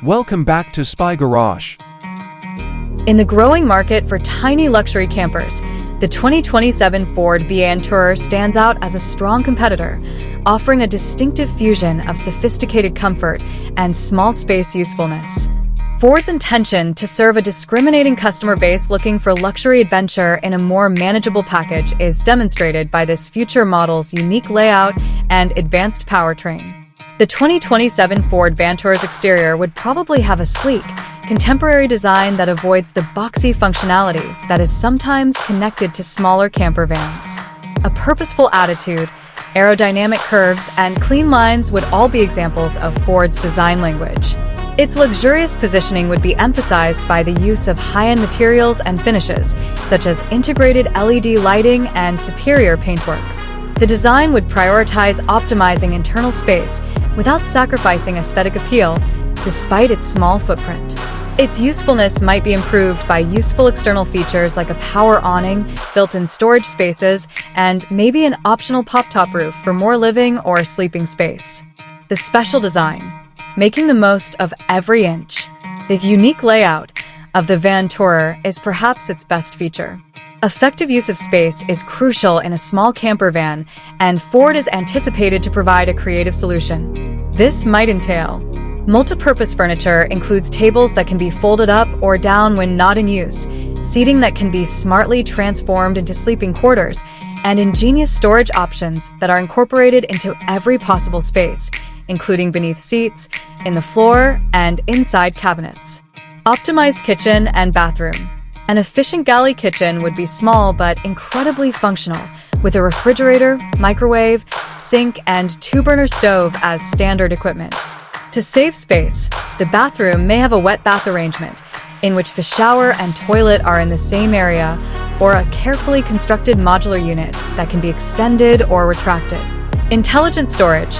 Welcome back to Spy Garage. In the growing market for tiny luxury campers, the 2027 Ford VANTourer stands out as a strong competitor, offering a distinctive fusion of sophisticated comfort and small space usefulness. Ford's intention to serve a discriminating customer base looking for luxury adventure in a more manageable package is demonstrated by this future model's unique layout and advanced powertrain. The 2027 Ford VANTourer's exterior would probably have a sleek, contemporary design that avoids the boxy functionality that is sometimes connected to smaller camper vans. A purposeful attitude, aerodynamic curves, and clean lines would all be examples of Ford's design language. Its luxurious positioning would be emphasized by the use of high-end materials and finishes, such as integrated LED lighting and superior paintwork. The design would prioritize optimizing internal space without sacrificing aesthetic appeal, despite its small footprint. Its usefulness might be improved by useful external features like a power awning, built-in storage spaces, and maybe an optional pop-top roof for more living or sleeping space. The special design, making the most of every inch. The unique layout of the VANTourer is perhaps its best feature. Effective use of space is crucial in a small camper van, and Ford is anticipated to provide a creative solution. This might entail multi-purpose furniture includes tables that can be folded up or down when not in use, seating that can be smartly transformed into sleeping quarters, and ingenious storage options that are incorporated into every possible space, including beneath seats, in the floor, and inside cabinets. Optimized kitchen and bathroom. An efficient galley kitchen would be small but incredibly functional, with a refrigerator, microwave, sink, and two-burner stove as standard equipment. To save space, the bathroom may have a wet bath arrangement, in which the shower and toilet are in the same area, or a carefully constructed modular unit that can be extended or retracted. Intelligent storage.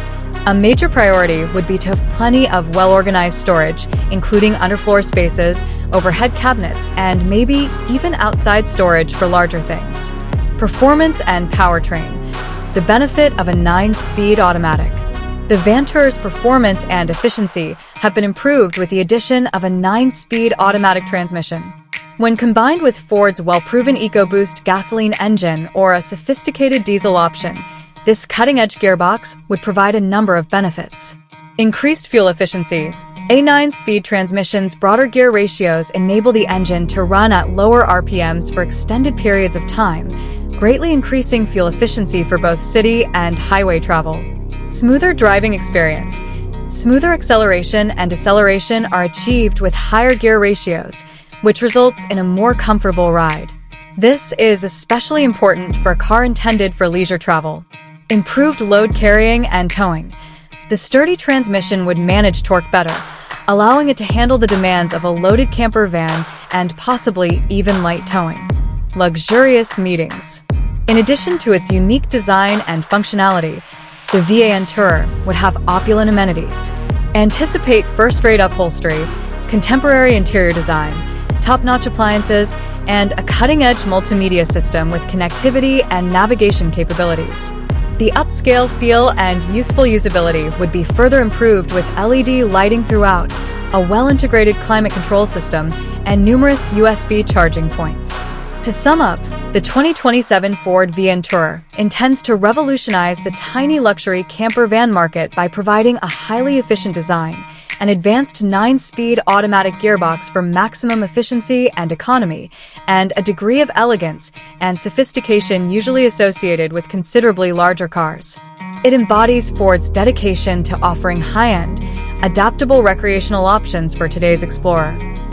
A major priority would be to have plenty of well-organized storage, including underfloor spaces, overhead cabinets, and maybe even outside storage for larger things. Performance and powertrain. The benefit of a 9-speed automatic. The VANTourer's performance and efficiency have been improved with the addition of a 9-speed automatic transmission. When combined with Ford's well-proven EcoBoost gasoline engine or a sophisticated diesel option, this cutting-edge gearbox would provide a number of benefits. Increased fuel efficiency. A 9-speed transmission's broader gear ratios enable the engine to run at lower RPMs for extended periods of time, greatly increasing fuel efficiency for both city and highway travel. Smoother driving experience. Smoother acceleration and deceleration are achieved with higher gear ratios, which results in a more comfortable ride. This is especially important for a car intended for leisure travel. Improved load carrying and towing. The sturdy transmission would manage torque better, allowing it to handle the demands of a loaded camper van and possibly even light towing. Luxurious meetings. In addition to its unique design and functionality, the VANTourer would have opulent amenities. Anticipate first-rate upholstery, contemporary interior design, top-notch appliances, and a cutting-edge multimedia system with connectivity and navigation capabilities. The upscale feel and useful usability would be further improved with LED lighting throughout, a well-integrated climate control system, and numerous USB charging points. To sum up, the 2027 Ford VANTourer intends to revolutionize the tiny luxury camper van market by providing a highly efficient design, an advanced 9-speed automatic gearbox for maximum efficiency and economy, and a degree of elegance and sophistication usually associated with considerably larger cars. It embodies Ford's dedication to offering high-end, adaptable recreational options for today's explorer.